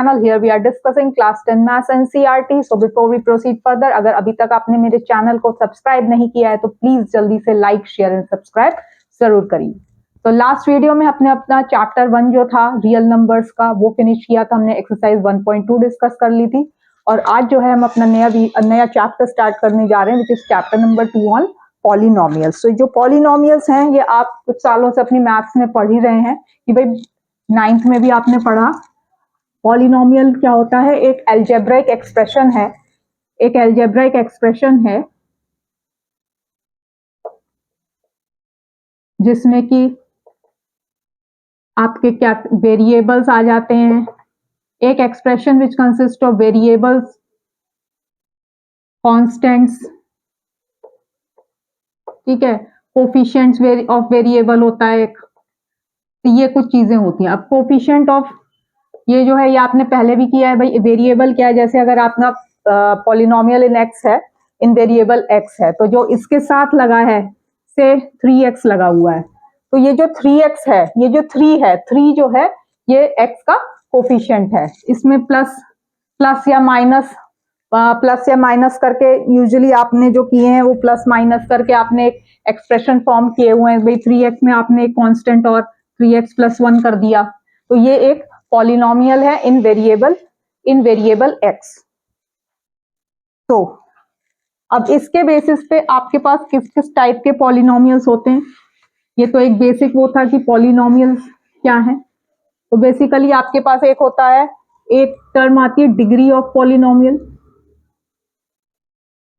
channel. Here we are discussing class 10 maths and CRT. So before we proceed further, अगर अभी तक आपने मेरे चैनल को सब्सक्राइब नहीं किया है तो प्लीज जल्दी से लाइक शेयर एंड सब्सक्राइब जरूर करिए। तो लास्ट वीडियो में हमने अपना चैप्टर 1 जो था रियल नंबर्स का वो फिनिश किया था, हमने एक्सरसाइज 1.2 डिस्कस कर ली थी और आज जो है हम अपना नया चैप्टर स्टार्ट करने जा रहे हैं which is chapter number 2 on polynomials. तो जो पॉलिनोमियल्स हैं ये आप कुछ सालों से अपनी मैथ्स में पढ़ ही रहे हैं कि भाई 9th में भी आपने पढ़ा। पॉलिनोमियल क्या होता है? एक एल्जेब्राइक एक्सप्रेशन है, एक एल्जेब्राइक एक्सप्रेशन है जिसमें कि आपके क्या वेरिएबल्स आ जाते हैं। एक expression which consist of variables, constants, ठीक है, कोफिशिएंट्स ऑफ वेरिएबल होता है एक, तो ये कुछ चीजें होती हैं। अब कोफिशिएंट ऑफ ये जो है ये आपने पहले भी किया है भाई। वेरिएबल क्या है? जैसे अगर आपका पॉलिनोमियल इन एक्स है, इन वेरिएबल एक्स है, तो जो इसके साथ लगा है से 3x लगा हुआ है, तो ये जो 3x है, ये जो 3 है, 3 जो है ये x का कोफिशिएंट है। इसमें प्लस या माइनस करके यूजुअली आपने जो किए हैं वो प्लस माइनस करके आपने एक एक्सप्रेशन फॉर्म किए हुए हैं भाई। 3x में आपने एक कांस्टेंट और 3x + 1 कर दिया, तो ये एक पॉलिनोमियल है इन वेरिएबल x। तो अब इसके बेसिस पे आपके पास किस किस टाइप के पॉलिनोमियल्स होते हैं। ये तो एक बेसिक वो था कि पॉलिनोमियल्स क्या है। तो बेसिकली आपके पास एक होता है, एक टर्म आती है degree of polynomial.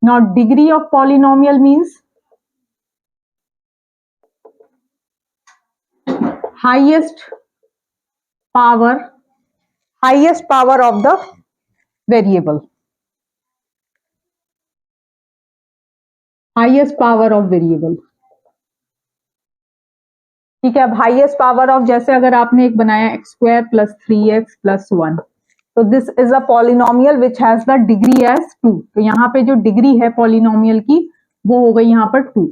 Now degree of polynomial means highest power of the variable, highest power of variable, ठीक है। अब हाईएस्ट पावर ऑफ, जैसे अगर आपने एक बनाया x² + 3x + 1, तो this is a polynomial which has the degree as 2। तो यहाँ पे जो डिग्री है पॉलिनोमियल की वो हो गई यहाँ पर 2।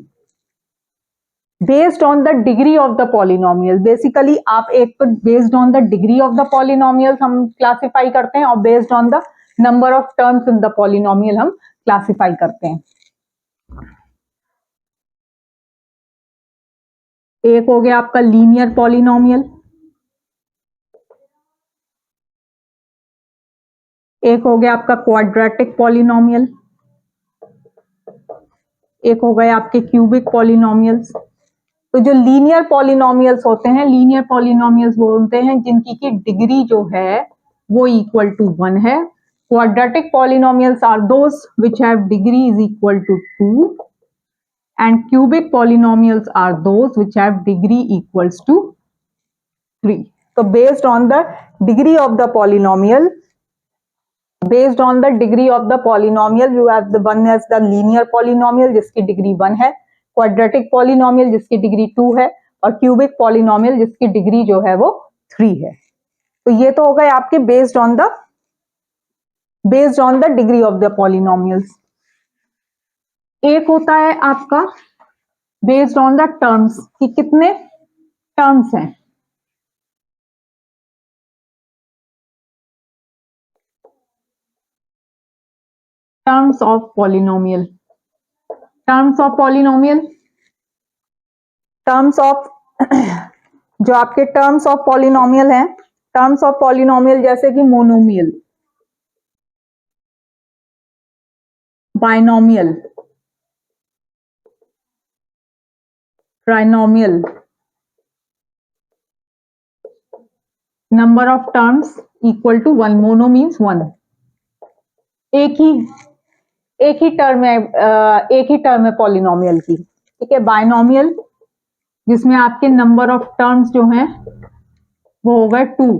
Based on the degree of the polynomial, basically आप एक तो based on the degree of the polynomial हम क्लासिफाई करते हैं और based on the number of terms in the polynomial हम क्लासिफाई करते हैं। एक हो गया आपका लीनियर पॉलिनोमियल, एक हो गया आपका क्वाड्रेटिक पॉलिनोमियल, एक हो गया आपके क्यूबिक पॉलिनोमियल्स। तो जो लीनियर पॉलिनोमियल्स होते हैं, लीनियर पॉलिनोमियल्स बोलते हैं जिनकी की डिग्री जो है वो इक्वल टू 1 है। Quadratic polynomials are those which have degree is equal to 2 and cubic polynomials are those which have degree equals to 3. So based on the degree of the polynomial, you have the one as the linear polynomial जिसकी degree 1 है, quadratic polynomial जिसकी degree 2 है और cubic polynomial जिसकी degree जो है वो 3 है। तो ये तो हो गए आपके based on the degree of the polynomials। एक होता है आपका बेस्ड ऑन द टर्म्स कि कितने टर्म्स हैं। टर्म्स ऑफ पॉलिनोमियल, जो आपके टर्म्स ऑफ पॉलिनोमियल हैं, टर्म्स ऑफ पॉलिनोमियल जैसे कि monomial, binomial, trinomial, number of terms equal to 1। Mono means 1, एक ही टर्म है पॉलिनोमियल की, ठीक है। बाइनोमियल जिसमें आपके नंबर ऑफ टर्म्स जो हैं वो हो गए 2।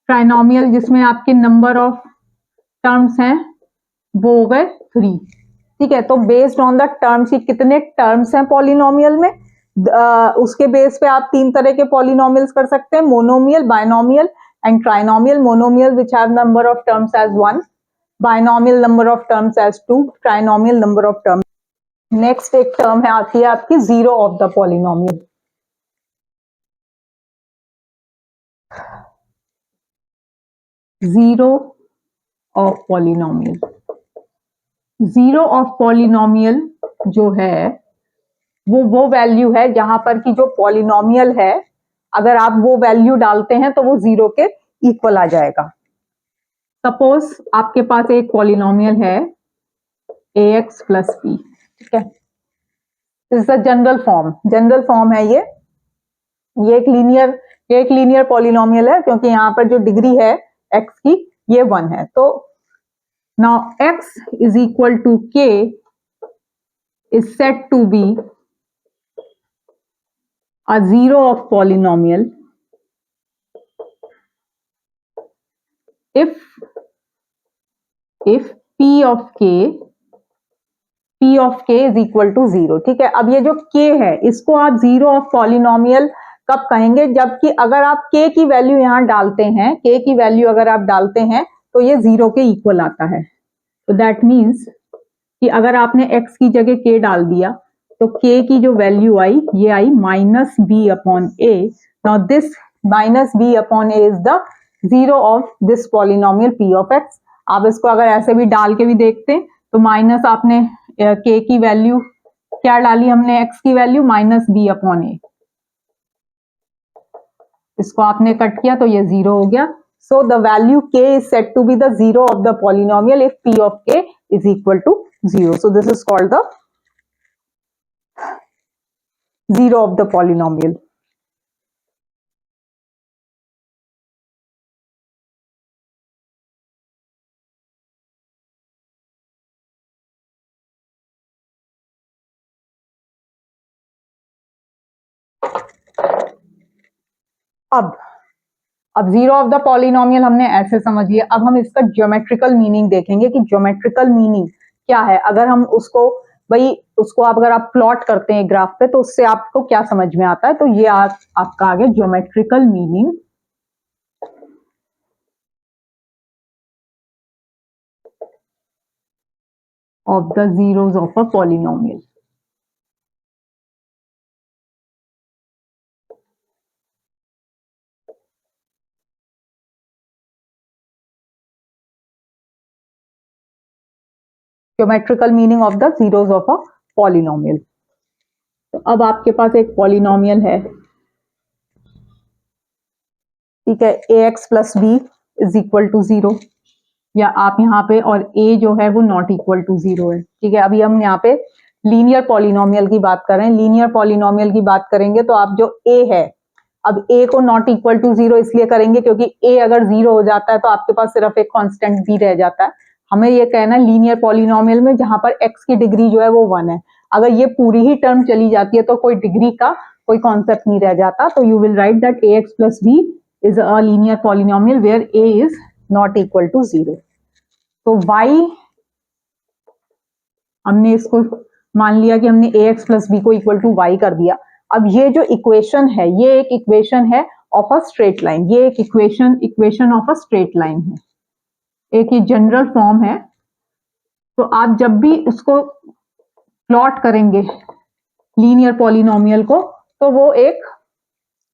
ट्राइनोमियल जिसमें आपके नंबर ऑफ टर्म्स हैं वो हो गए 3, ठीक है। तो बेस्ड ऑन द टर्म्स की कितने टर्म्स हैं पॉलिनोमियल में, उसके बेस पे आप 3 तरह के पॉलिनोमियल्स कर सकते हैं, monomial, binomial and trinomial. Monomial which have number of terms as 1, binomial number of terms as 2, trinomial number of terms. Next एक टर्म है आती है आपकी zero of the polynomial. Zero of polynomial. Zero of polynomial जो है वो value है जहां पर कि जो पॉलिनोमियल है अगर आप वो वैल्यू डालते हैं तो वो जीरो के इक्वल आ जाएगा। सपोज आपके पास एक पॉलिनोमियल है ax प्लस b, ठीक है, इज द जनरल फॉर्म है ये एक लीनियर पॉलिनोमियल है क्योंकि यहाँ पर जो डिग्री है x की ये 1 है। तो now x is equal to k is said to be a zero of polynomial if p of k is equal to 0। ठीक है, अब ये जो k है इसको आप जीरो ऑफ पॉलिनोमियल कब कहेंगे, जबकि अगर आप k की वैल्यू यहां डालते हैं, k की वैल्यू अगर आप डालते हैं तो ये जीरो के इक्वल आता है। तो दैट मीन्स कि अगर आपने x की जगह k डाल दिया तो k की जो वैल्यू आई ये आई minus B upon A. Now this minus B upon A is the zero of this polynomial p of x। आप इसको अगर ऐसे भी डाल के भी देखते तो माइनस आपने k की वैल्यू क्या डाली हमने, x की वैल्यू माइनस बी अपॉन ए, इसको आपने कट किया तो ये जीरो हो गया। So the value k is said to be the zero of the polynomial if p of k is equal to 0. So this is called the zero of the polynomial. अब zero of the polynomial हमने ऐसे समझ लिया। अब हम इसका geometrical meaning देखेंगे कि ज्योमेट्रिकल मीनिंग क्या है। अगर हम उसको उसको आप अगर आप प्लॉट करते हैं ग्राफ पे तो उससे आपको क्या समझ में आता है। तो ये आपका आगे geometrical meaning of the zeros of a polynomial. Geometrical meaning of the zeros of a polynomial. तो अब आपके पास एक पॉलिनोमियल है, ठीक है, ax plus b is equal to 0, या आप यहाँ पे, और a जो है वो नॉट इक्वल टू 0 है। ठीक है, अभी हम यहाँ पे लीनियर पॉलिनोमियल की बात कर रहे हैं। लीनियर पॉलिनोमियल की बात करेंगे तो आप जो a है, अब a को नॉट इक्वल टू 0 इसलिए करेंगे क्योंकि a अगर 0 हो जाता है तो आपके पास सिर्फ एक कांस्टेंट b रह जाता है। हमें ये कहना है लीनियर पॉलिनोमियल में जहां पर x की डिग्री जो है वो 1 है, अगर ये पूरी ही टर्म चली जाती है तो कोई डिग्री का कोई कॉन्सेप्ट नहीं रह जाता। तो you will write that ax plus b is a linear polynomial where a is not equal to 0। तो y हमने इसको मान लिया कि हमने ax प्लस बी को इक्वल टू y कर दिया। अब ये जो इक्वेशन है ये एक इक्वेशन है ऑफ अ स्ट्रेट लाइन, ये एक equation of a straight line है, एक ही जनरल फॉर्म है। तो आप जब भी इसको प्लॉट करेंगे लीनियर पॉलिनोमियल को तो वो एक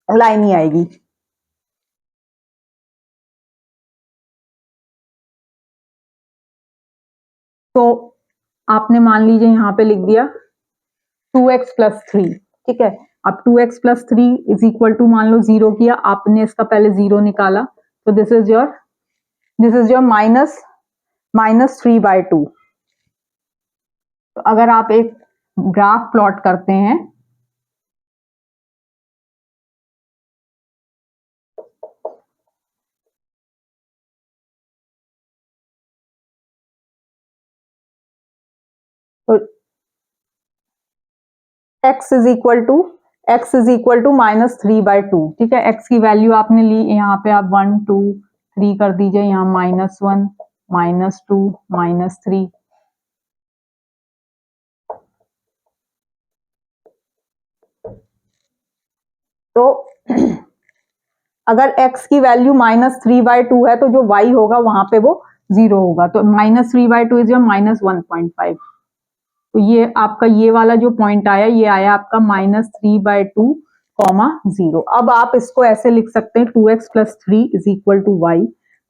लाइन ही आएगी। तो आपने मान लीजिए यहां पे लिख दिया 2x प्लस 3, ठीक है। अब 2x plus 3 is equal to मान लो 0 किया आपने, इसका पहले 0 निकाला तो दिस इज योर माइनस 3/2। तो अगर आप एक ग्राफ प्लॉट करते हैं तो x इज इक्वल टू -3/2, ठीक है। x की वैल्यू आपने ली, यहाँ पे आप 1 2 3 कर दीजिए, यहाँ -1 -2 -3। तो अगर x की वैल्यू -3/2 है तो जो y होगा वहां पे वो 0 होगा। तो -3/2 इज योर -1.5। तो ये आपका ये वाला जो पॉइंट आया ये आया आपका -3/2, 0। अब आप इसको ऐसे लिख सकते हैं 2x plus 3 is equal to y।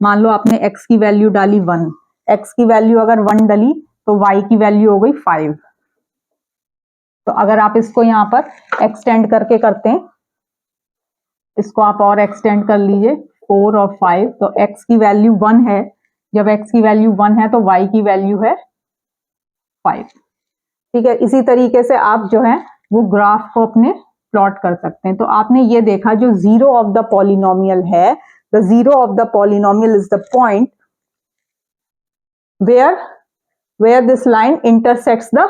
मान लो आपने x की वैल्यू डाली 1, x की वैल्यू अगर 1 डली तो y की वैल्यू हो गई 5। तो अगर आप इसको यहाँ पर एक्सटेंड करके करते हैं, इसको आप और एक्सटेंड कर लीजिए 4 और 5, तो x की वैल्यू 1 है, जब x की वैल्यू 1 है तो y की वैल्यू है 5। ठीक है, इसी तरीके से आप जो है वो ग्राफ को अपने प्लॉट कर सकते हैं। तो आपने ये देखा जो जीरो ऑफ द पॉलिनोमियल है, the zero of the polynomial is the point where this line intersects the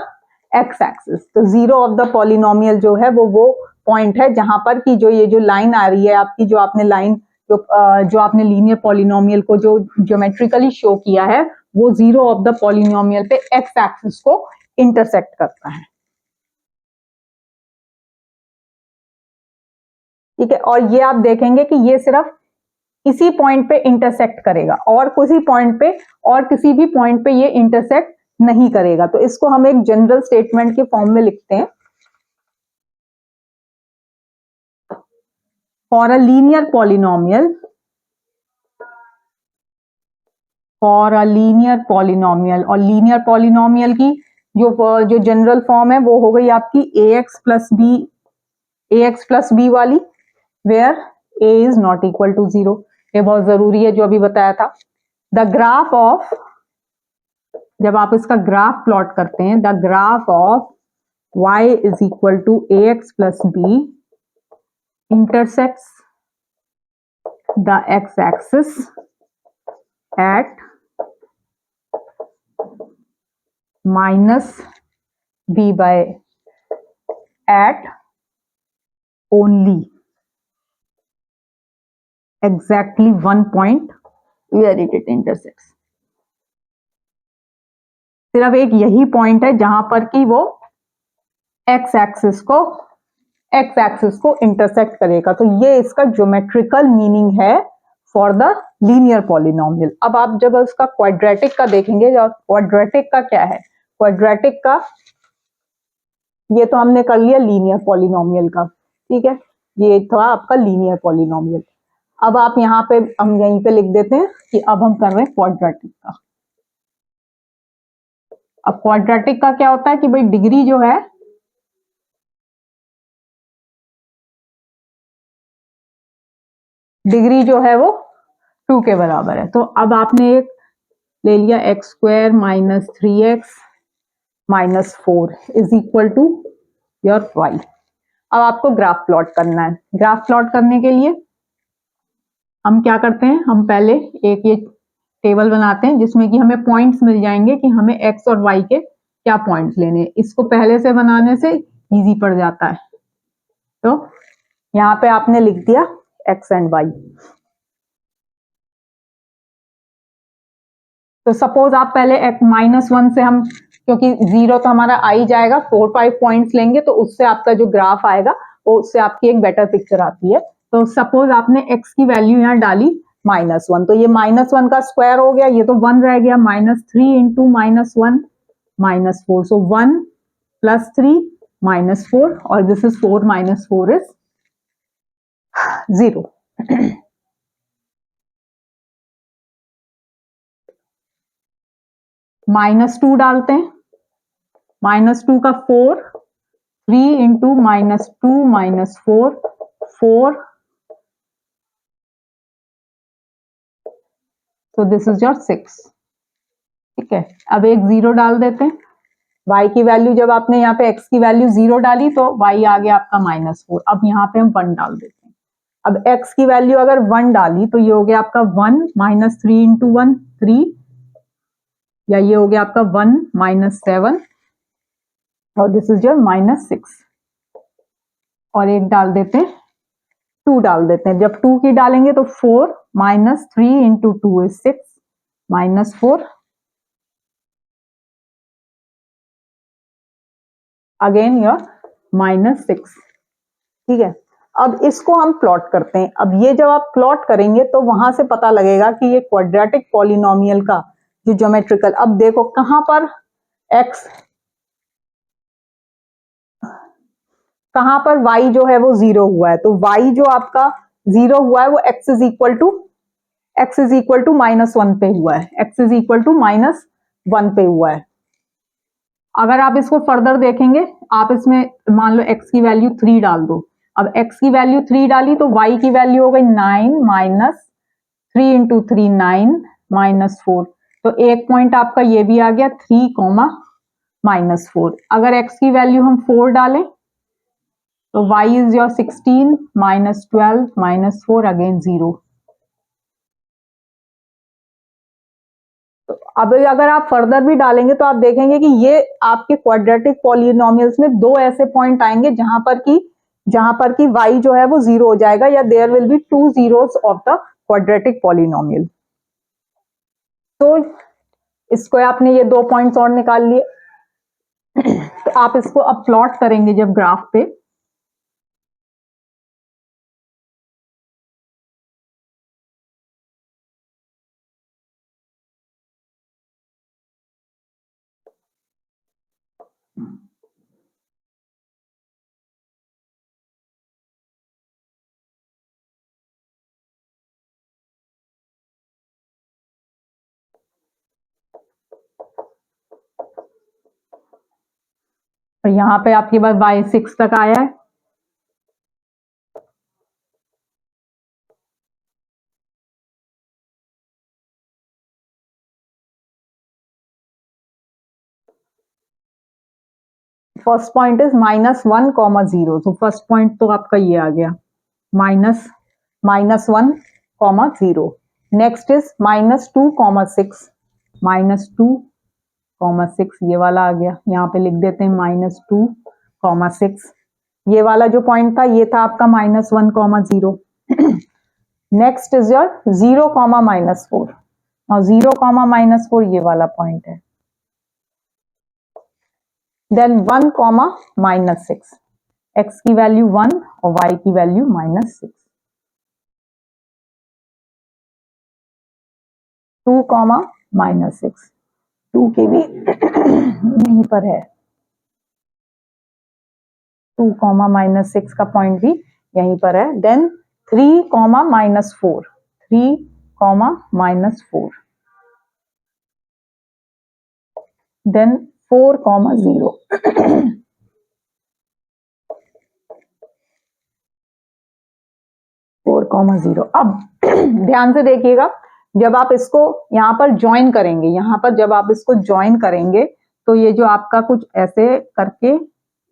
x axis. तो जीरो ऑफ द पॉलिनोमियल जो है वो पॉइंट है जहां पर की जो ये जो लाइन आ रही है आपकी, जो आपने लाइन जो आपने लीनियर पॉलिनोमियल को जो ज्योमेट्रिकली शो किया है, वो जीरो ऑफ द पॉलिनोमियल पे एक्स एक्सिस को इंटरसेक्ट करता है। ठीक है, और ये आप देखेंगे कि ये सिर्फ इसी पॉइंट पे इंटरसेक्ट करेगा और किसी पॉइंट पे और किसी भी पॉइंट पे ये इंटरसेक्ट नहीं करेगा। तो इसको हम एक जनरल स्टेटमेंट के फॉर्म में लिखते हैं, for a linear polynomial, for a linear polynomial. और लीनियर पॉलिनोमियल की जो जनरल फॉर्म है वो हो गई आपकी ax प्लस बी वाली, where a is not equal to 0। ये बहुत जरूरी है जो अभी बताया था। द ग्राफ ऑफ, जब आप इसका ग्राफ प्लॉट करते हैं, the graph of y is equal to ax plus b intersects the x axis at minus b by at only exactly one point where it intersects। सिर्फ एक यही point है जहां पर कि वो एक्स एक्सिस को इंटरसेक्ट करेगा। तो ये इसका ज्योमेट्रिकल मीनिंग है फॉर द लीनियर पॉलिनोमियल। अब आप जब उसका क्वाड्रेटिक का देखेंगे, क्वाड्रेटिक का क्या है, क्वाड्रेटिक का ये तो हमने कर लिया लीनियर पॉलिनोमियल का। ठीक है, ये था आपका लीनियर पॉलिनोमियल। अब आप यहाँ पे हम यहीं पे लिख देते हैं कि अब हम कर रहे हैं क्वाड्रेटिक का। अब क्वाड्रेटिक का क्या होता है कि भाई डिग्री जो है वो 2 के बराबर है। तो अब आपने एक ले लिया x square minus 3x minus 4 is equal to your y। अब आपको ग्राफ प्लॉट करना है। ग्राफ प्लॉट करने के लिए हम क्या करते हैं, हम पहले एक ये टेबल बनाते हैं जिसमें कि हमें पॉइंट्स मिल जाएंगे कि हमें x और y के क्या पॉइंट्स लेने हैं। इसको पहले से बनाने से इजी पड़ जाता है। तो यहाँ पे आपने लिख दिया x एंड y। तो सपोज आप पहले -1 से हम, क्योंकि 0 तो हमारा आ ही जाएगा, 4-5 पॉइंट्स लेंगे तो उससे आपका जो ग्राफ आएगा वो उससे आपकी एक बेटर पिक्चर आती है। तो सपोज आपने x की वैल्यू यहाँ डाली -1, तो ये -1 का स्क्वायर हो गया, ये तो 1 रह गया, -3 इंटू -1 -4, सो 1 + 3 -4, और दिस इज 4 - 4 इज 0। -2 डालते हैं, -2 का 4, 3 इंटू -2 -4 4, तो दिस इज योर 6। ठीक है, अब एक 0 डाल देते हैं। y की वैल्यू, जब आपने यहाँ पे x की वैल्यू 0 डाली तो y आ गया आपका -4। अब यहाँ पे हम 1 डाल देते हैं। अब x की वैल्यू अगर 1 डाली तो ये हो गया आपका 1 -3 इंटू 1 3, या ये हो गया आपका 1 -7, और दिस इज योर -6। और एक डाल देते हैं, 2 डाल देते हैं। जब 2 की डालेंगे तो 4 -3 इंटू 2 इज 6 -4, अगेन योर -6। ठीक है, अब इसको हम प्लॉट करते हैं। अब ये जब आप प्लॉट करेंगे तो वहां से पता लगेगा कि ये क्वाड्रेटिक पॉलिनोमियल का जो ज्योमेट्रिकल, अब देखो कहां पर x, कहां पर y जो है वो 0 हुआ है। तो y जो आपका 0 हुआ है वो x is equal to x is equal to -1 पे हुआ है, x इज इक्वल टू -1 पे हुआ है। अगर आप इसको फर्दर देखेंगे, आप इसमें मान लो x की वैल्यू 3 डाल दो। अब x की वैल्यू 3 डाली तो y की वैल्यू हो गई 9 माइनस 3 इंटू 3 9 -4। तो एक पॉइंट आपका ये भी आ गया 3, -4। अगर x की वैल्यू हम 4 डालें तो y इज योर 16 -12 -4 अगेन 0। तो अब अगर आप फर्दर भी डालेंगे तो आप देखेंगे कि ये आपके क्वाड्रेटिक पॉलिनोमियल्स में दो ऐसे पॉइंट आएंगे जहां पर कि y जो है वो 0 हो जाएगा, या there will be 2 zeros of the quadratic polynomial. तो इसको आपने ये 2 पॉइंट्स और निकाल लिए। तो आप इसको अब प्लॉट करेंगे जब ग्राफ पे, और यहां पे आपके पास y 6 तक आया है। First point is -1, 0। तो फर्स्ट पॉइंट तो आपका ये आ गया -1, 0। नेक्स्ट इज -2, 6 -2, 6 ये वाला आ गया। यहाँ पे लिख देते हैं -2, 6। ये वाला जो पॉइंट था ये था आपका -1, 0। नेक्स्ट इज योर 0, -4 और 0, -4 ये वाला पॉइंट है। देन 1, -6। x की वैल्यू 1 और y की वैल्यू -6। 2, -6। 2 की भी यहीं पर है। 2, -6 का पॉइंट भी यहीं पर है। देन 3, -4। 3, -4। देन 4, 0। 4, 0। अब ध्यान से देखिएगा, जब आप इसको यहाँ पर ज्वाइन करेंगे, यहाँ पर जब आप इसको ज्वाइन करेंगे तो ये जो आपका कुछ ऐसे करके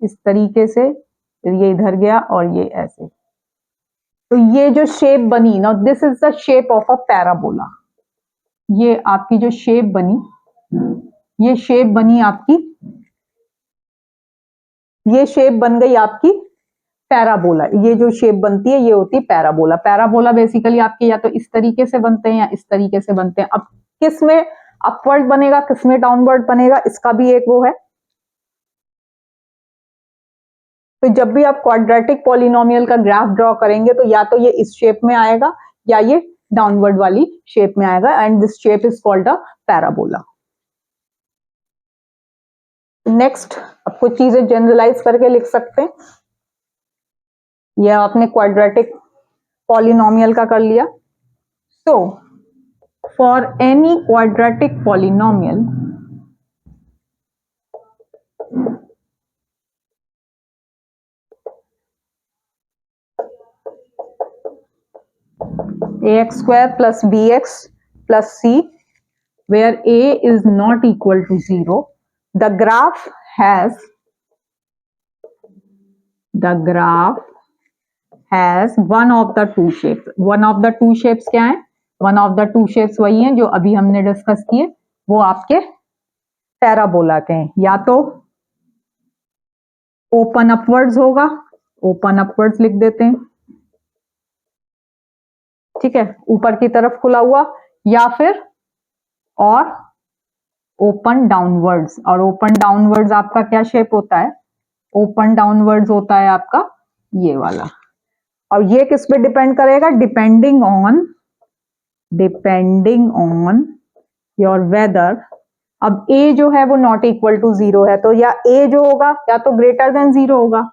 इस तरीके से ये इधर गया और ये ऐसे, तो ये जो शेप बनी ना, this is the shape of a parabola. ये आपकी जो शेप बनी, ये शेप बनी आपकी, ये शेप बन गई आपकी पैराबोला। ये जो शेप बनती है ये होती है पैराबोला। पैराबोला बेसिकली आपके या तो इस तरीके से बनते हैं या इस तरीके से बनते हैं। अब किस में अपवर्ड बनेगा, किस में डाउनवर्ड बनेगा, इसका भी एक वो है। तो जब भी आप क्वाड्रेटिक पॉलिनोमियल का ग्राफ ड्रॉ करेंगे तो या तो ये इस शेप में आएगा या ये डाउनवर्ड वाली शेप में आएगा, and this shape is called a parabola. Next अब कुछ चीजें जनरलाइज करके लिख सकते हैं। यह आपने क्वाड्रेटिक पॉलिनोमियल का कर लिया। So, for any quadratic polynomial, ax square plus bx plus c, where a is not equal to 0, the graph has one of the two shapes. One of the two shapes क्या है? One of the two shapes वही हैं जो अभी हमने discuss किए, वो आपके पैराबोला के हैं। या तो ओपन अपवर्ड्स होगा, ओपन अपवर्ड्स लिख देते हैं, ठीक है, ऊपर की तरफ खुला हुआ, या फिर और ओपन डाउनवर्ड्स। और ओपन डाउनवर्ड्स आपका क्या शेप होता है? ओपन डाउनवर्ड्स होता है आपका ये वाला। और ये किस पे डिपेंड करेगा? Depending on your whether. अब a जो है वो नॉट इक्वल टू 0 है, तो या a जो होगा या तो ग्रेटर देन 0 होगा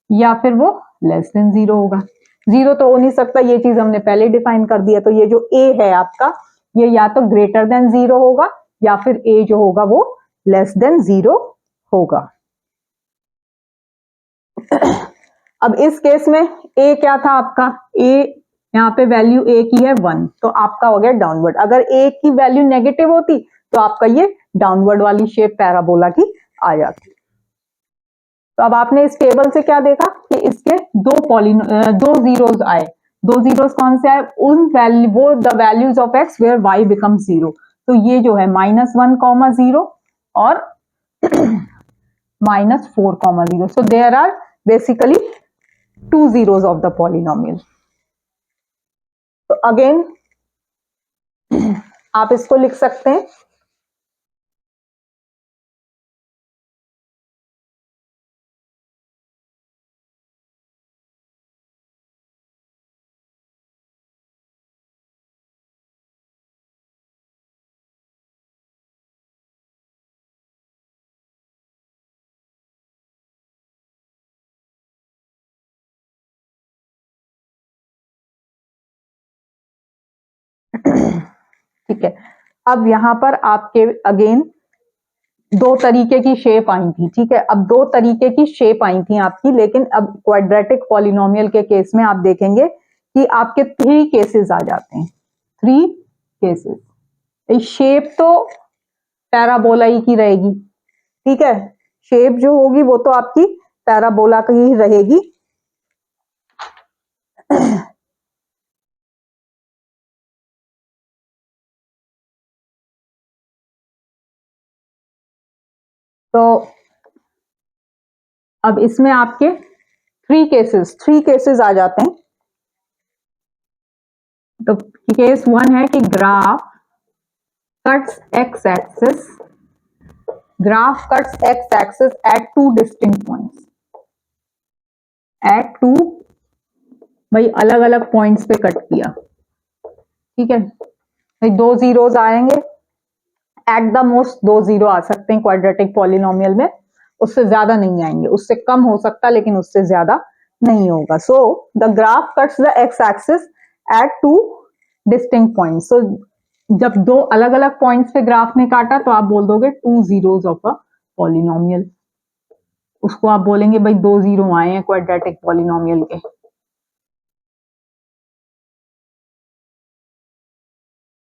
या फिर वो लेस देन 0 होगा। जीरो तो हो नहीं सकता, ये चीज हमने पहले डिफाइन कर दिया। तो ये जो ए है आपका, ये या तो ग्रेटर देन जीरो होगा या फिर ए जो होगा वो लेस देन जीरो होगा। अब इस केस में ए क्या था आपका, ए यहाँ पे वैल्यू ए की है 1, तो आपका हो गया डाउनवर्ड। अगर ए की वैल्यू नेगेटिव होती तो आपका ये डाउनवर्ड वाली शेप पैराबोला की आ जाती। तो अब आपने इस टेबल से क्या देखा कि इसके दो जीरोस आए। दो जीरोस कौन से आए, उन वैल्यू, वो the values of x where y become zero. तो ये जो है -1, 0 और -4, 0। So there are basically two zeros of the polynomial. तो अगेन आप इसको लिख सकते हैं ठीक है। अब यहां पर आपके अगेन दो तरीके की शेप आई थी, ठीक है। अब दो तरीके की शेप आई थी आपकी, लेकिन अब क्वाड्रेटिक पॉलिनोमियल के केस में आप देखेंगे कि आपके 3 केसेस आ जाते हैं। 3 केसेस। शेप तो पैराबोला ही की रहेगी, ठीक है। शेप जो होगी वो तो आपकी पैराबोला की ही रहेगी। तो अब इसमें आपके 3 केसेस आ जाते हैं। तो केस 1 है कि graph cuts x axis at 2 distinct points, at 2 भाई अलग अलग पॉइंट्स पे कट किया, ठीक है। भाई दो जीरोस आएंगे, एट द मोस्ट 2 जीरो आ सकते हैं क्वाड्रेटिक पॉलिनोमियल में, उससे ज्यादा नहीं आएंगे। उससे कम हो सकता लेकिन उससे ज्यादा नहीं होगा। So the graph cuts the x axis at 2 distinct points. So जब दो अलग अलग पॉइंट्स पे ग्राफ ने काटा तो आप बोल दोगे 2 जीरोस ऑफ अ पॉलिनोमियल। उसको आप बोलेंगे भाई 2 जीरो आए हैं क्वाड्रेटिक पॉलिनोमियल के।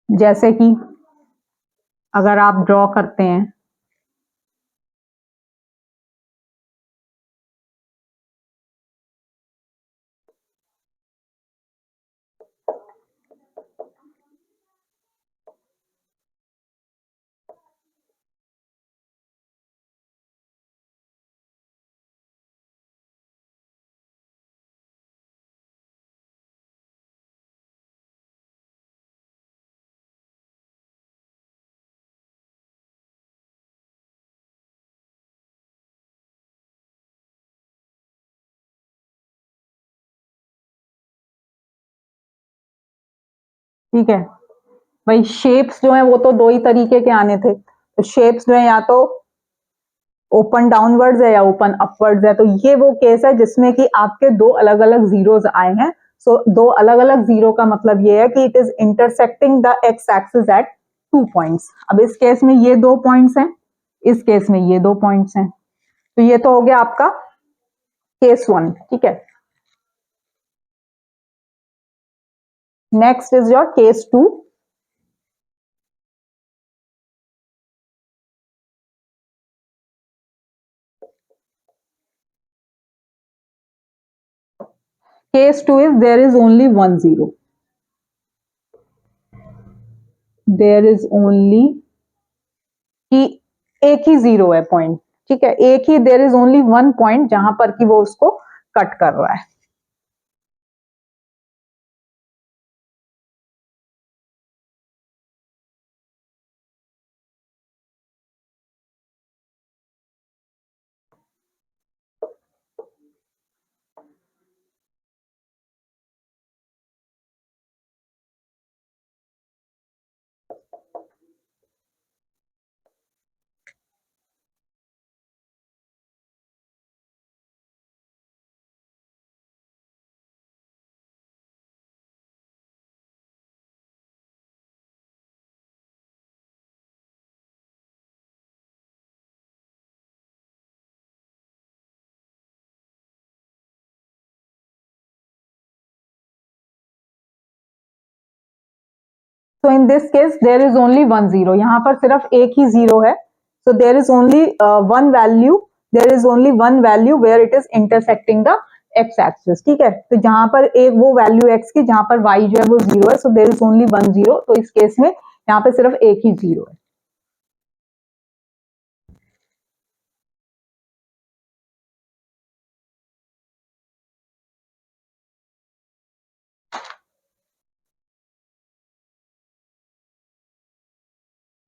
जैसे कि अगर आप ड्रॉ करते हैं, ठीक है भाई, शेप्स जो है वो तो दो ही तरीके के आने थे। तो शेप्स जो है या तो ओपन डाउनवर्ड्स है या ओपन अपवर्ड्स है। तो ये वो केस है जिसमें कि आपके दो अलग अलग जीरोस आए हैं। सो दो अलग अलग जीरो का मतलब ये है कि it is intersecting the x axis at 2 points. अब इस केस में ये 2 पॉइंट्स हैं, इस केस में ये 2 पॉइंट्स हैं। तो ये तो हो गया आपका केस 1, ठीक है। Next is your case 2। Case 2 is there is only 1 zero, there is only कि एक ही जीरो है पॉइंट, ठीक है। एक ही, देयर इज ओनली 1 पॉइंट जहां पर कि वो उसको कट कर रहा है। So in this case there is only one zero, यहाँ पर सिर्फ एक ही जीरो है. So there is only one value, there is only one value where it is intersecting the x axis. ठीक है, तो जहां पर एक वो वैल्यू x की जहां पर y जो है वो जीरो है. So there is only one zero. तो इस केस में यहाँ पे सिर्फ एक ही जीरो है.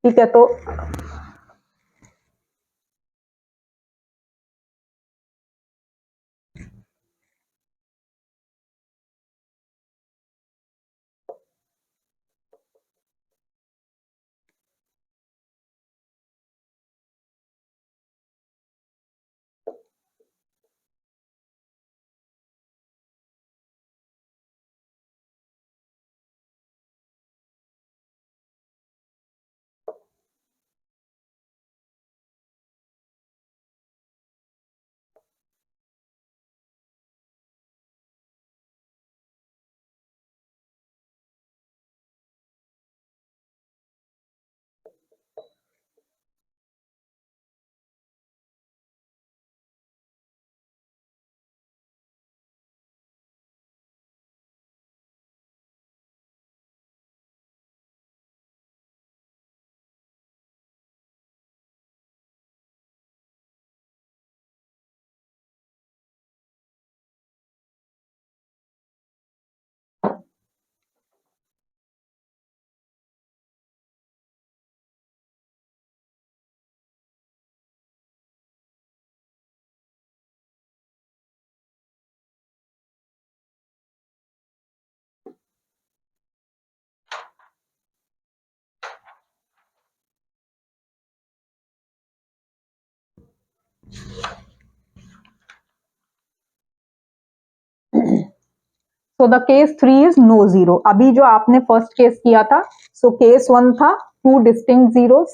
ठीक है, तो so the case 3 is no zero. अभी जो आपने फर्स्ट केस किया था, सो केस 1 था टू डिस्टिंक्ट जीरोस.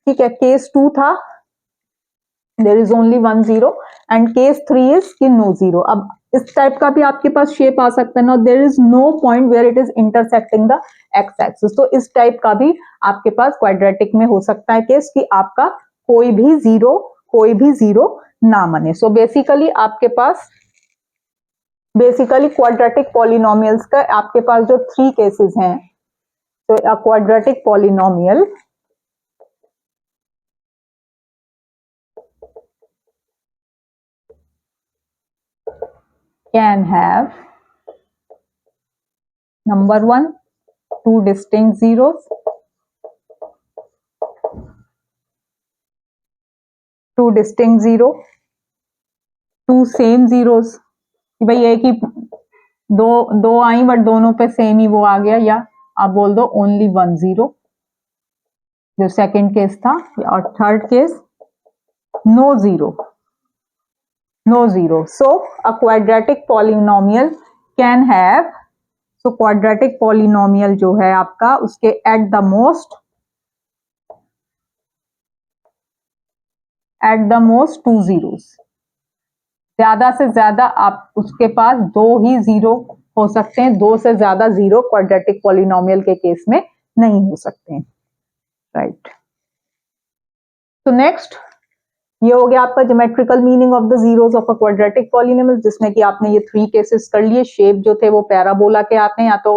ठीक है, केस 2 था there is only one zero, and case 3 is कि नो जीरो. अब इस टाइप का भी आपके पास शेप आ सकता है ना, there is no point where it is intersecting the x axis. तो इस टाइप का भी आपके पास क्वाड्रेटिक में हो सकता है केस कि आपका कोई भी जीरो ना बने. सो बेसिकली आपके पास क्वाड्रेटिक पॉलिनोमियल्स का आपके पास जो थ्री केसेस हैं, तो a quadratic polynomial can have number one two distinct zeros, two distinct zero, two same zeros कि भाई एक ही दो दो आई बट दोनों पे सेम ही वो आ गया, या आप बोल दो ओनली वन जीरो जो सेकंड केस था. और third case no zero. So a quadratic polynomial can have, so quadratic polynomial जो है आपका उसके at the most two zeros. ज्यादा से ज्यादा आप उसके पास दो ही जीरो हो सकते हैं, दो से ज्यादा जीरो क्वाड्रेटिक पॉलिनोमियल के केस में नहीं हो सकते हैं. राइट. तो नेक्स्ट ये हो गया आपका geometrical meaning of the zeros of a quadratic polynomial, जिसमें कि आपने ये थ्री केसेस कर लिए. शेप जो थे वो पैराबोला के आते हैं, या तो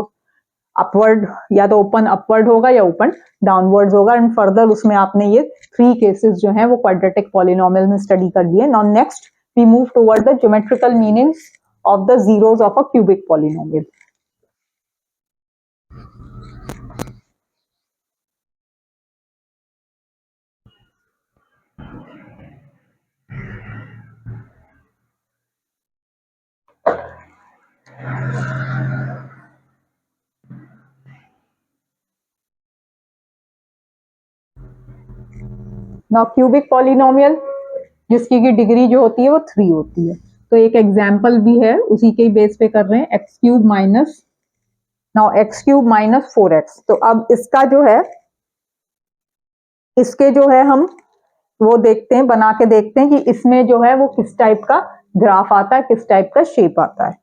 अपवर्ड, या तो ओपन अपवर्ड होगा या ओपन डाउनवर्ड्स होगा. एंड फर्दर उसमें आपने ये थ्री केसेस जो है वो क्वाड्रेटिक पॉलिनोमियल में स्टडी कर लिए. Now next we move toward the geometrical meanings of the zeros of a cubic polynomial. Now cubic polynomial जिसकी की डिग्री जो होती है वो थ्री होती है. तो एक एग्जाम्पल भी है उसी के बेस पे कर रहे हैं, x cube minus, now x cube minus 4x. तो अब इसका जो है, इसके जो है हम वो देखते हैं, बना के देखते हैं कि इसमें जो है वो किस टाइप का ग्राफ आता है, किस टाइप का शेप आता है.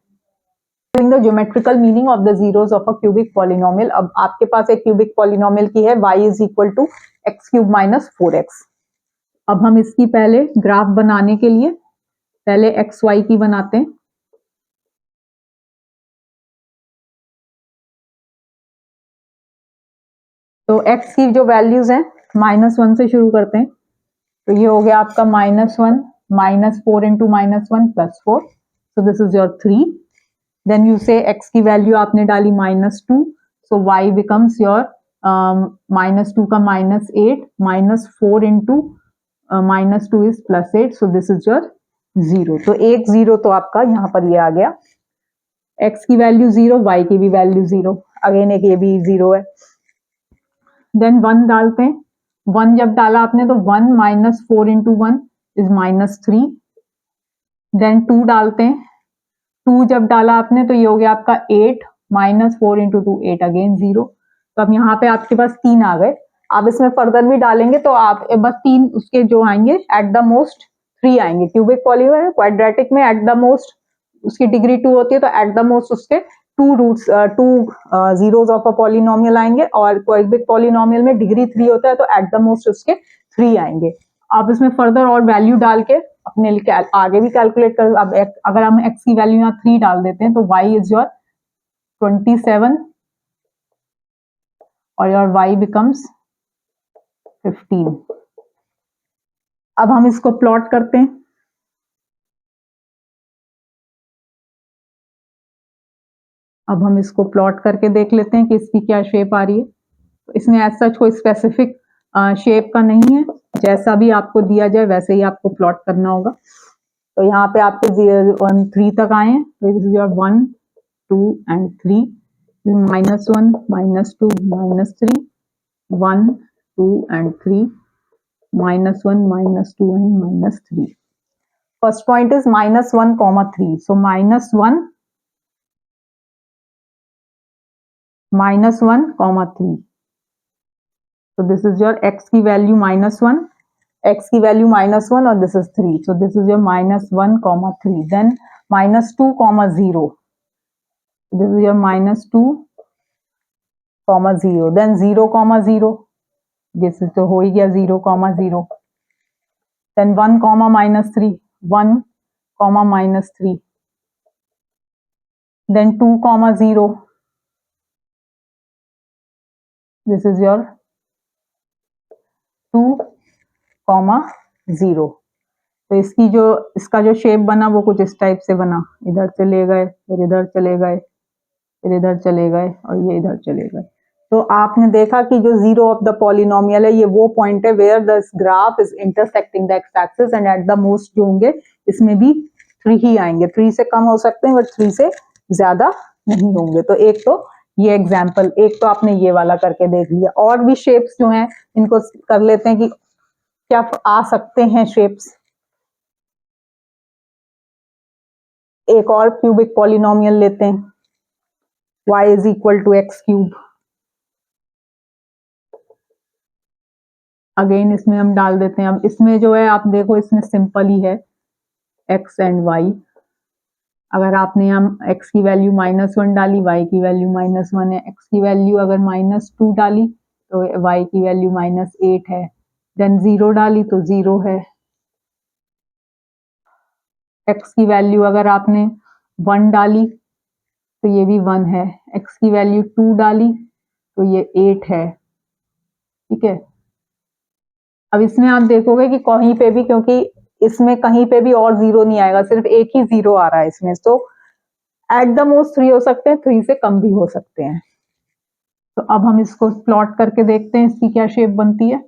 The geometrical meaning of the zeros of a cubic polynomial. अब आपके पास एक क्यूबिक पॉलिनोमियल की है y is equal to x cube minus 4x। अब हम इसकी पहले ग्राफ बनाने के लिए पहले एक्स वाई की बनाते हैं। तो x की जो वैल्यूज हैं -1 से शुरू करते हैं। तो ये हो गया आपका -1 -4 into -1 +4, so this is your 3। Then you say x की वैल्यू आपने डाली -2, सो y बिकम्स योर -2 का -8 -4 into -2 is +8, so this is your 0। तो एक 0 तो आपका यहाँ पर ये आ गया। x की वैल्यू 0, y की भी वैल्यू 0, अगेन एक ये भी 0 है। देन 1 डालते हैं। 1 जब डाला आपने तो 1 -4 इंटू 1 इज -3। देन 2 डालते हैं। 2 जब डाला आपने तो ये हो गया आपका 8 -4 इंटू 2 8, अगेन 0। तो अब यहाँ पे आपके पास 3 आ गए। आप इसमें फर्दर भी डालेंगे तो आप बस 3 उसके जो आएंगे एट द मोस्ट 3 आएंगे। क्यूबिक पॉलीनोमियल क्वाड्रेटिक में एट द मोस्ट उसकी डिग्री 2 होती है, तो एट द मोस्ट उसके 2 roots 2 zeros of a polynomial आएंगे, और क्यूबिक पॉलिनोमियल में डिग्री 3 होता है तो एट द मोस्ट उसके 3 आएंगे। आप इसमें फर्दर और वैल्यू डाल के अपने लिए आगे भी कैलकुलेट कर। अब अगर हम x की वैल्यू यहाँ 3 डाल देते हैं तो y इज योर 27 और योर y बिकम्स 15। अब हम इसको प्लॉट करते हैं। अब हम इसको प्लॉट करके देख लेते हैं कि इसकी क्या शेप आ रही है। तो इसमें एज सच कोई स्पेसिफिक शेप का नहीं है, जैसा भी आपको दिया जाए वैसे ही आपको प्लॉट करना होगा। तो यहाँ पे आपके 1 3 तक आए हैं, तो this is your 1 2 and 3, -1 -2 -3 1 2 and 3, -1 -2 and -3। First point is -1, 3, so -1 -1, 3, so this is your x की वैल्यू -1, x की वैल्यू -1 और this is 3, so this is your -1, 3, then -2, 0, this is your -2, 0, then 0, 0, this is तो हो ही गया 0, 0, then 1, -3, 1, -3, then 2, 0, this is your 2, 0। तो इसका जो shape बना वो कुछ इस टाइप से बना, इधर चले गए, फिर इधर चले गए, फिर इधर चले गए और ये इधर चले गए। तो आपने देखा कि जो जीरो ऑफ द पॉलिनोमियल है ये वो पॉइंट है where the graph is intersecting the x axis, and at the most जो होंगे इसमें भी 3 ही आएंगे। 3 से कम हो सकते हैं बट 3 से ज्यादा नहीं होंगे। तो एक तो ये एग्जाम्पल, एक तो आपने ये वाला करके देख लिया। और भी शेप्स जो हैं इनको कर लेते हैं कि क्या आ सकते हैं शेप्स। एक और क्यूबिक पॉलिनोमियल लेते हैं, y is equal to x cube. Again इसमें हम डाल देते हैं। अब इसमें जो है आप देखो इसमें सिंपल ही है x एंड y। अगर आपने हम x की वैल्यू -1 डाली, y की वैल्यू -1 है, x की वैल्यू अगर -2 डाली तो y की वैल्यू -8 है, देन 0 डाली तो 0 है। x की वैल्यू अगर आपने 1 डाली तो ये भी 1 है, x की वैल्यू 2 डाली तो ये 8 है। ठीक है। अब इसमें आप देखोगे कि कहीं पे भी, क्योंकि इसमें कहीं पे भी और 0 नहीं आएगा, सिर्फ एक ही 0 आ रहा है इसमें, तो एट द मोस्ट 3 हो सकते हैं, 3 से कम भी हो सकते हैं। तो अब हम इसको प्लॉट करके देखते हैं इसकी क्या शेप बनती है।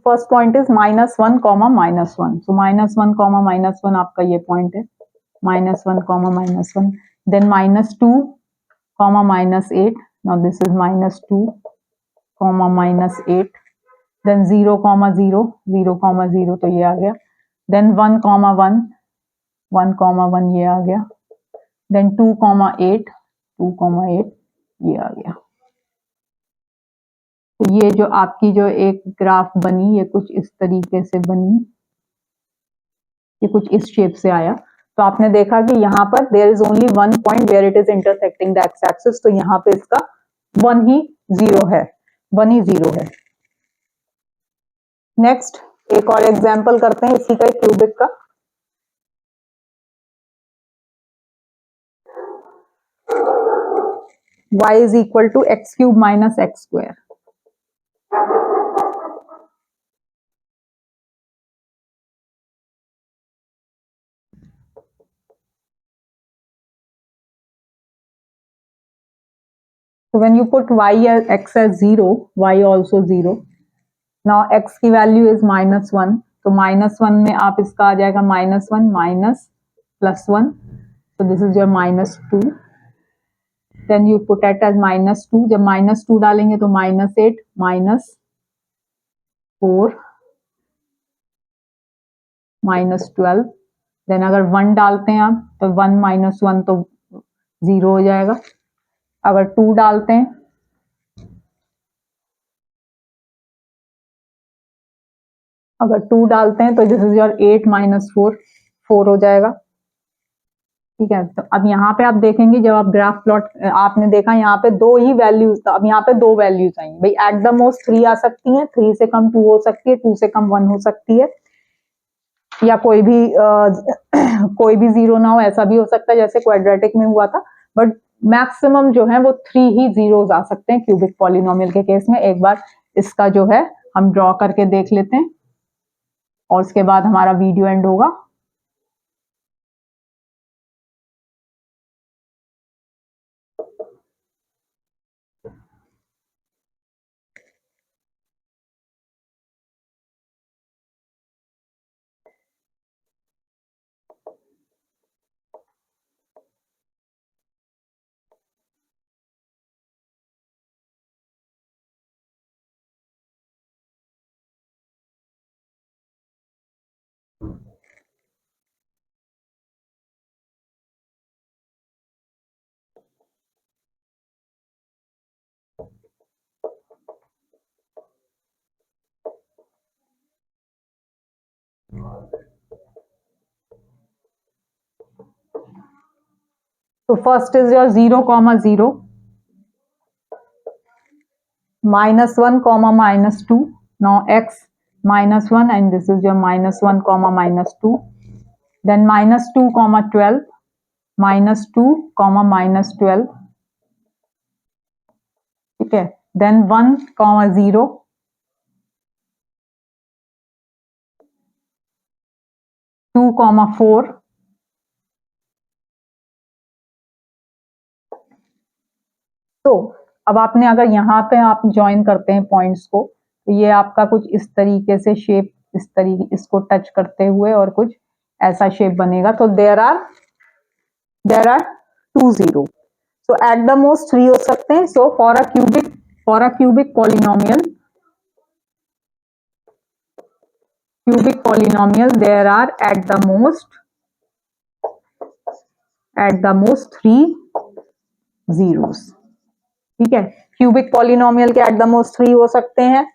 फर्स्ट पॉइंट इज -1, -1, सो -1, -1 आपका ये पॉइंट है, -1, -1, then -2, -8, now this is -2, -8, then 0, 0, 0, 0 तो ये आ गया, देन 1, 1, 1, ये आ गया, देन 2, 8, 2, 8 ये आ गया। तो ये जो आपकी जो एक ग्राफ बनी, ये कुछ इस तरीके से बनी, ये कुछ इस शेप से आया। तो आपने देखा कि यहाँ पर there is only one point where it is intersecting the x axis, तो यहाँ पे इसका 1 ही 0 है, 1 ही 0 है। नेक्स्ट एक और एग्जाम्पल करते हैं इसी का, क्यूबिक का। y is equal to x cube minus x square. So when you put y as x as 0, y also 0. Now x की वैल्यू इज -1, तो -1 में आप इसका आ जाएगा -1 minus +1, so this is your -2. Then you put it as -2, जब -2 डालेंगे तो -8, -4, -12, then अगर 1 डालते हैं आप तो 1 - 1 तो 0 हो जाएगा, अगर 2 डालते हैं तो दिस इज योर 8 - 4, 4 हो जाएगा। ठीक है, तो अब यहाँ पे आप देखेंगे जब आप ग्राफ प्लॉट, आपने देखा यहाँ पे 2 ही वैल्यूज, तो अब यहाँ पे 2 वैल्यूज आई भाई, एट द मोस्ट 3 आ सकती हैं, 3 से कम 2 हो सकती है, 2 से कम 1 हो सकती है, या कोई भी कोई भी 0 ना हो, ऐसा भी हो सकता है जैसे क्वाड्रेटिक में हुआ था, बट मैक्सिमम जो है वो 3 ही जीरोस आ सकते हैं क्यूबिक पॉलिनोमियल के केस में। एक बार इसका जो है हम ड्रॉ करके देख लेते हैं और उसके बाद हमारा वीडियो एंड होगा। So first is your 0, 0, -1, -2. Now x -1 and this is your -1, -2. Then -2, 12, -2, -12. ठीक है, then 1, 0, 2, 4. तो अब आपने अगर यहाँ पे आप ज्वाइन करते हैं पॉइंट्स को, तो ये आपका कुछ इस तरीके से शेप, इस तरीके इसको टच करते हुए और कुछ ऐसा शेप बनेगा। तो there are 2 0, so at the most 3 हो सकते हैं। So for a cubic polynomial there are at the most 3 zeros. ठीक है, क्यूबिक पॉलिनोमियल के एट द मोस्ट 3 हो सकते हैं,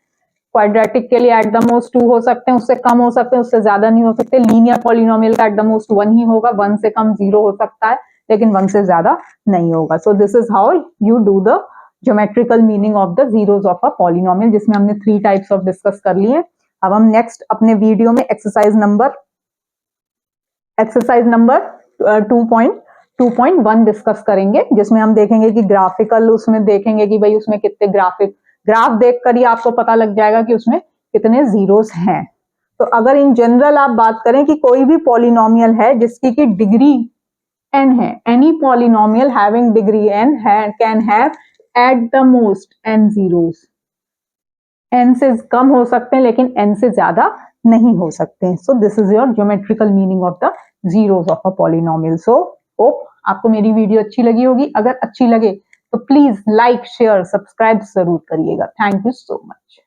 क्वाड्रेटिक के लिए एट द मोस्ट 2 हो सकते हैं, उससे कम हो सकते हैं, उससे ज्यादा नहीं हो सकते। लीनियर पॉलिनोमियल का एट द मोस्ट 1 ही होगा, 1 से कम 0 हो सकता है लेकिन 1 से ज्यादा नहीं होगा। सो this is how you do the geometrical meaning of the zeros of a polynomial, जिसमें हमने 3 टाइप्स ऑफ डिस्कस कर लिए। अब हम नेक्स्ट अपने वीडियो में एक्सरसाइज नंबर 2.1 डिस्कस करेंगे, जिसमें हम देखेंगे कि ग्राफिकल, उसमें देखेंगे कि भाई उसमें कितने ग्राफ देखकर ही आपको पता लग जाएगा कि उसमें कितने जीरोस हैं। तो अगर इन जनरल आप बात करें कि कोई भी पॉलिनोमियल है जिसकी की डिग्री n है, any polynomial having degree n can have eight the most n zeros, n से कम हो सकते हैं लेकिन n से ज्यादा नहीं हो सकते हैं. सो this is your geometrical meaning of the zeros of a polynomial. So hope आपको मेरी वीडियो अच्छी लगी होगी. अगर अच्छी लगे तो प्लीज लाइक शेयर सब्सक्राइब जरूर करिएगा. Thank you so much.